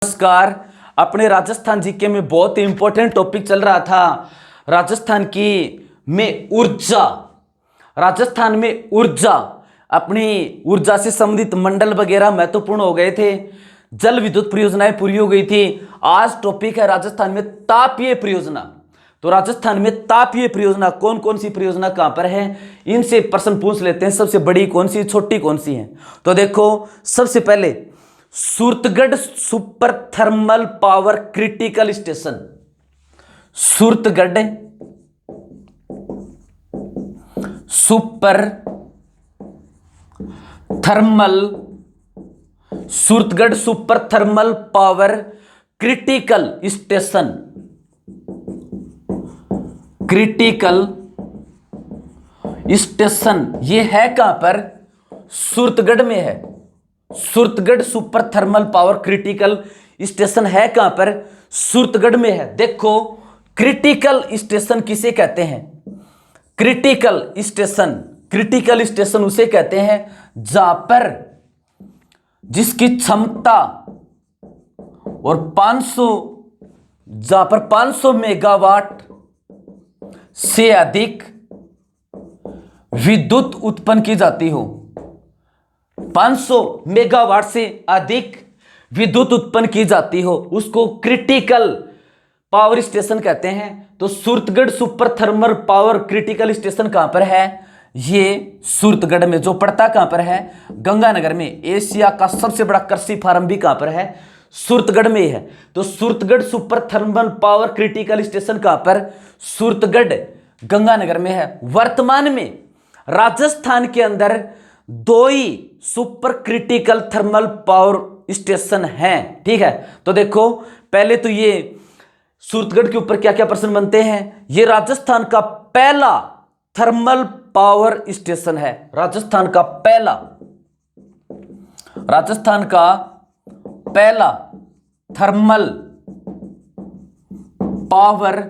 नमस्कार। अपने राजस्थान जीके में बहुत ही इंपॉर्टेंट टॉपिक चल रहा था राजस्थान की में ऊर्जा। राजस्थान में ऊर्जा, अपनी ऊर्जा से संबंधित मंडल वगैरह महत्वपूर्ण हो गए थे। जल विद्युत परियोजनाएं पूरी हो गई थी। आज टॉपिक है राजस्थान में तापीय परियोजना। तो राजस्थान में तापीय परियोजना कौन कौन सी परियोजना कहां पर है, इनसे प्रश्न पूछ लेते हैं। सबसे बड़ी कौन सी, छोटी कौन सी है। तो देखो, सबसे पहले Suratgarh super thermal power critical station. Suratgarh super thermal, Suratgarh super thermal power critical station. Critical station ये है कहां पर? सूरतगढ़ में है। Suratgarh super thermal power critical station है कहां पर? सूरतगढ़ में है। देखो, क्रिटिकल स्टेशन किसे कहते हैं? क्रिटिकल स्टेशन, क्रिटिकल स्टेशन उसे कहते हैं जहां पर जिसकी क्षमता और 500 मेगावाट से अधिक विद्युत उत्पन्न की जाती हो। 500 मेगावाट से अधिक विद्युत उत्पन्न की जाती हो, उसको क्रिटिकल पावर स्टेशन कहते हैं। तो Suratgarh super thermal power critical station कहां पर है? ये सूरतगढ़ में, जो पड़ता कहां पर है? गंगानगर में। एशिया का सबसे बड़ा कृषि फार्म भी कहां पर है? सूरतगढ़ में है। तो Suratgarh super thermal power critical station कहां पर? सूरतगढ़ गंगानगर में है। वर्तमान में राजस्थान के अंदर 2 ही supercritical thermal power station हैं। ठीक है, तो देखो, पहले तो ये सूरतगढ़ के ऊपर क्या क्या प्रश्न बनते हैं। ये राजस्थान का पहला थर्मल पावर स्टेशन है। राजस्थान का पहला थर्मल पावर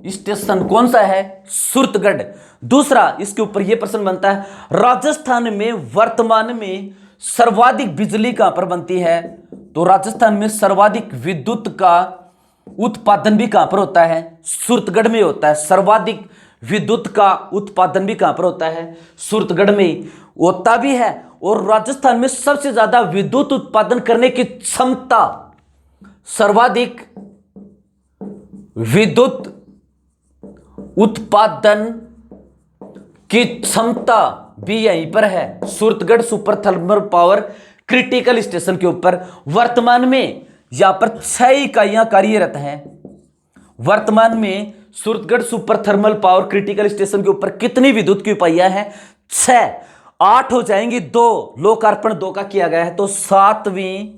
स्टेशन कौन सा है? सूरतगढ़। दूसरा, इसके ऊपर यह प्रश्न बनता है, राजस्थान में वर्तमान में सर्वाधिक बिजली कहां पर बनती है? तो राजस्थान में सर्वाधिक विद्युत का उत्पादन भी कहां पर होता है? सूरतगढ़ में होता है। सर्वाधिक विद्युत का उत्पादन भी कहां पर होता है? सूरतगढ़ में होता भी है। और राजस्थान में सबसे ज्यादा विद्युत उत्पादन करने की क्षमता, सर्वाधिक विद्युत उत्पादन की क्षमता भी यहीं पर है, Suratgarh super thermal power critical station के ऊपर। वर्तमान में यहां पर 6 इकाइयां कार्यरत हैं। वर्तमान में Suratgarh super thermal power critical station के ऊपर कितनी विद्युत की इकाइयां हैं? 6। 8 हो जाएंगी। 2 लोकार्पण 2 का किया गया है, तो 7वीं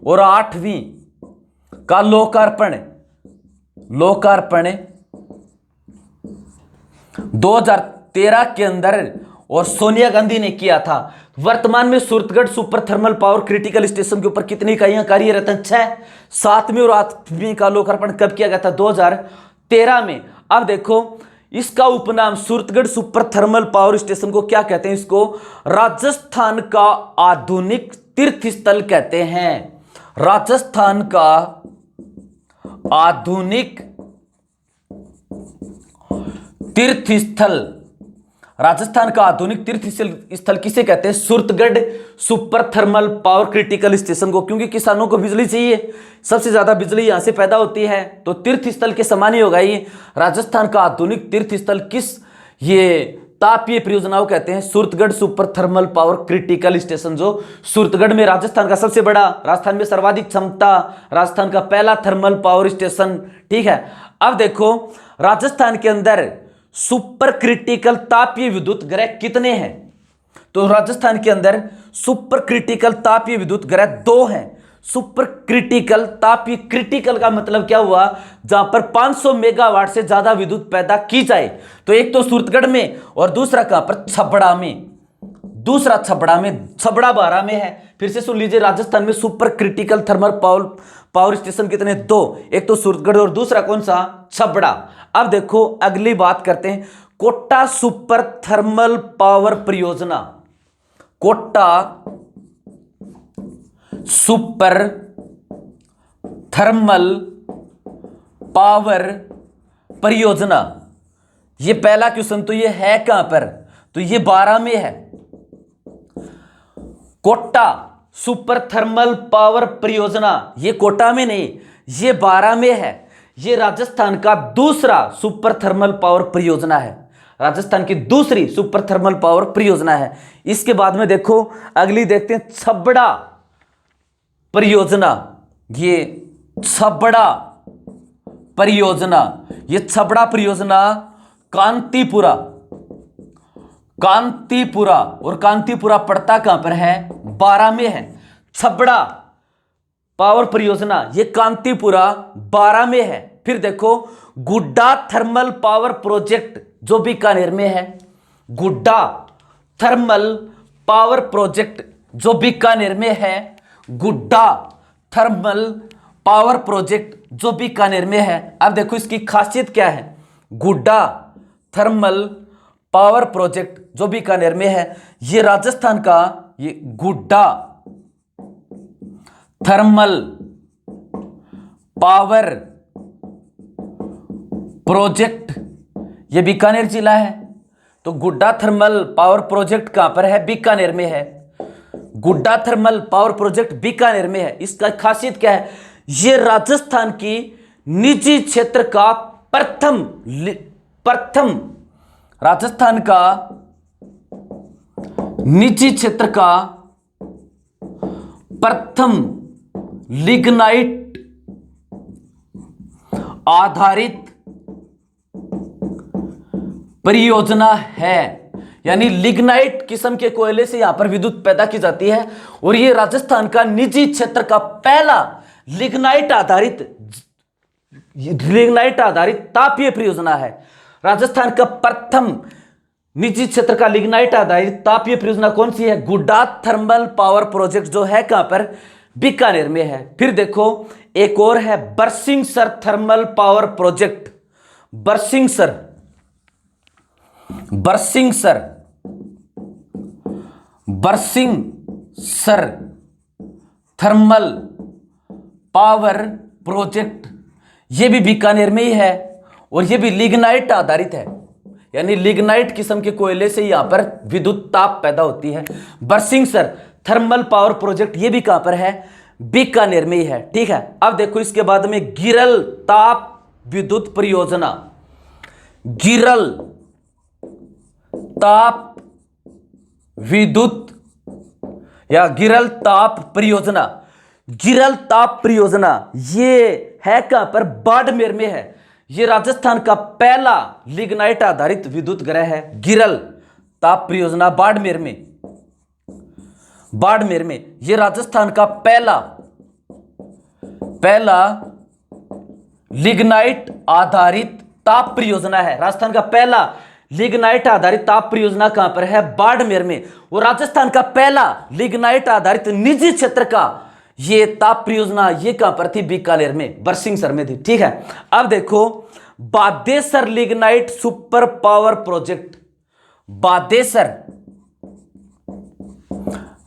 और 8वीं का लोकार्पण 2013 के अंदर और सोनिया गांधी ने किया था। वर्तमान में Suratgarh super thermal power critical station के ऊपर कितनी इकाइयां कार्यरत हैं? 6। 7वीं और 8वीं का लोकार्पण कब किया गया था? 2013 में। अब देखो, इसका उपनाम Suratgarh super thermal power station को क्या कहते हैं? इसको राजस्थान का आधुनिक तीर्थ स्थल कहते हैं। राजस्थान का आधुनिक तीर्थ स्थल, राजस्थान का आधुनिक तीर्थ स्थल किसे कहते हैं? Suratgarh super thermal power critical station को। क्योंकि किसानों को बिजली चाहिए, सबसे ज्यादा बिजली यहां से पैदा होती है, तो तीर्थ स्थल के समान ही होगा ये। राजस्थान का आधुनिक तीर्थ स्थल किस, ये तापीय परियोजनाओं कहते हैं, Suratgarh super thermal power critical station, जो सूरतगढ़ में राजस्थान का सबसे बड़ा, राजस्थान में सर्वाधिक क्षमता, राजस्थान का पहला थर्मल पावर स्टेशन। ठीक है, अब देखो, राजस्थान के अंदर सुपर क्रिटिकल तापीय विद्युत ग्रह कितने हैं? तो राजस्थान के अंदर सुपर क्रिटिकल तापीय विद्युत ग्रह 2 हैं। सुपर क्रिटिकल तापीय, क्रिटिकल का मतलब क्या हुआ? जहां पर 500 मेगावाट से ज्यादा विद्युत पैदा की जाए। तो एक तो सूरतगढ़ में और दूसरा कहां पर? छबड़ा में। दूसरा छबड़ा में, छबड़ा 12 में है। फिर से सुन लीजिए, राजस्थान में super critical thermal power station कितने? 2। एक तो सूरतगढ़ और दूसरा कौन सा? छबड़ा। अब देखो, अगली बात करते हैं, कोटा सुपर थर्मल पावर परियोजना। कोटा सुपर थर्मल पावर परियोजना। ये पहला क्वेश्चन तो ये है कहां पर, तो ये 12 में है। कोटा सुपर थर्मल पावर परियोजना, ये कोटा में नहीं, ये 12 में है। ये राजस्थान का दूसरा सुपर थर्मल पावर परियोजना है, राजस्थान की दूसरी सुपर थर्मल पावर परियोजना है। इसके बाद में देखो अगली देखते हैं, छबड़ा परियोजना। ये छबड़ा परियोजना, ये छबड़ा परियोजना कांतिपुरा, कांतिपुरा, और कांतिपुरा पड़ता कहां पर है, 12 में है। छबड़ा पावर परियोजना ये कांतिपुरा 12 में है। फिर देखो गुड्डा थर्मल पावर प्रोजेक्ट जो बीकानेर में है, गुड्डा थर्मल पावर प्रोजेक्ट जो बीकानेर में है, गुड्डा थर्मल पावर प्रोजेक्ट जो बीकानेर में है। अब देखो इसकी खासियत क्या है, गुड्डा थर्मल पावर प्रोजेक्ट जो बीकानेर में है, ये राजस्थान का ये गुड्डा थर्मल पावर प्रोजेक्ट ये बीकानेर जिला है। तो गुड्डा थर्मल पावर प्रोजेक्ट कहां पर है, बीकानेर में है। गुड्डा थर्मल पावर प्रोजेक्ट बीकानेर में है। इसका खासियत क्या है, ये राजस्थान की निजी क्षेत्र का प्रथम राजस्थान का निजी क्षेत्र का प्रथम लिग्नाइट आधारित परियोजना है। यानी लिग्नाइट किस्म के कोयले से यहां पर विद्युत पैदा की जाती है, और यह राजस्थान का निजी क्षेत्र का पहला लिग्नाइट आधारित तापीय परियोजना है। राजस्थान का प्रथम निजी क्षेत्र का लिग्नाइट आधारित तापीय परियोजना कौन सी है, गुड्डा थर्मल पावर प्रोजेक्ट जो है कहां पर, बीकानेर में है। फिर देखो एक और है Barsinghsar thermal power project, Barsinghsar thermal power project, ये भी बीकानेर में ही है, और ये भी लिग्नाइट आधारित है। यानी लिग्नाइट किस्म के कोयले से यहां पर विद्युत ताप पैदा होती है। बरसिंहसर थर्मल पावर प्रोजेक्ट ये भी कहां पर है, बीकानेर में ही है। ठीक है, अब देखो इसके बाद में गिरल ताप विद्युत परियोजना, गिरल ताप विद्युत या गिरल ताप परियोजना। गिरल ताप परियोजना ये है कहां पर, बाड़मेर में है। ये राजस्थान का पहला लिग्नाइट आधारित विद्युत ग्रह है, गिरल ताप परियोजना बाड़मेर में। ये राजस्थान का पहला लिग्नाइट आधारित ताप परियोजना है। राजस्थान का पहला लिग्नाइट आधारित ताप परियोजना कहां पर है, बाड़मेर में। और राजस्थान का पहला लिग्नाइट आधारित निजी क्षेत्र का ये ताप परियोजना ये कहां पर थी, बीकानेर में, बरसिंहसर में थी। ठीक है, अब देखो Badesar lignite super power project, Badesar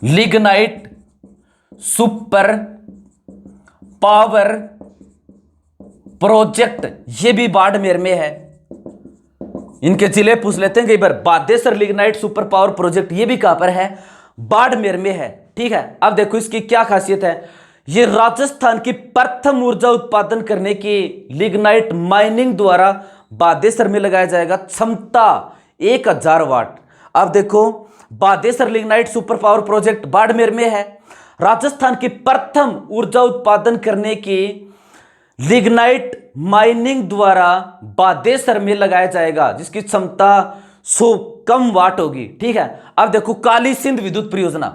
lignite super power project ये भी बाड़मेर में है। इनके जिले पूछ लेते हैं कई बार। बादेसर लिग्नाइट सुपर पावर प्रोजेक्ट ये भी कहां पर है, बाड़मेर में है। ठीक है, अब देखो इसकी क्या खासियत है, ये राजस्थान की प्रथम ऊर्जा उत्पादन करने की लिग्नाइट माइनिंग द्वारा बादेसर में लगाया जाएगा, क्षमता 1000 वाट। अब देखो Badesar lignite super power project Barmer में है। राजस्थान की प्रथम ऊर्जा उत्पादन करने की लिग्नाइट माइनिंग द्वारा बादेसर में लगाया जाएगा, जिसकी क्षमता 100 कम वाट होगी। ठीक है, अब देखो काली सिंध विद्युत परियोजना,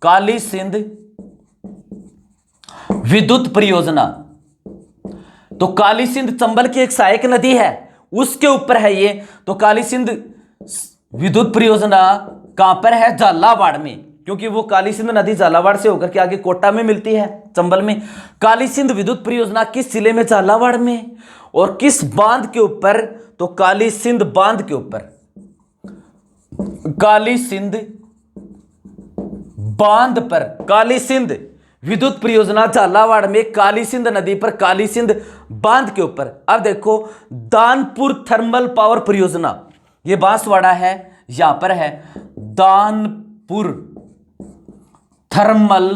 काली सिंध विद्युत परियोजना। तो काली सिंध चंबल की एक सहायक नदी है, उसके ऊपर है ये। तो काली सिंध विद्युत परियोजना कहां पर है, झालावाड़ में, क्योंकि वो काली सिंध नदी झालावाड़ से होकर के आगे कोटा में मिलती है, चंबल में। काली सिंध विद्युत परियोजना किस जिले में, झालावाड़ में। और किस बांध के ऊपर, तो काली सिंध बांध के ऊपर, काली सिंध बांध पर, काली सिंध विद्युत परियोजना झालावाड़ में काली सिंध नदी पर काली सिंध बांध के ऊपर। अब देखो दानपुर थर्मल पावर परियोजना, ये बांसवाड़ा है, यहां पर है दानपुर थर्मल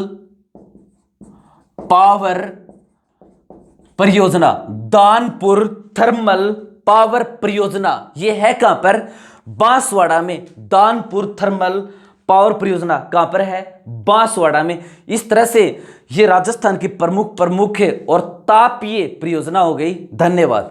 पावर परियोजना। दानपुर थर्मल पावर परियोजना ये है कहां पर? बांसवाड़ा में। दानपुर थर्मल पावर परियोजना कहां पर है? बांसवाड़ा में। इस तरह से ये राजस्थान की प्रमुख और तापीय परियोजना हो गई। धन्यवाद।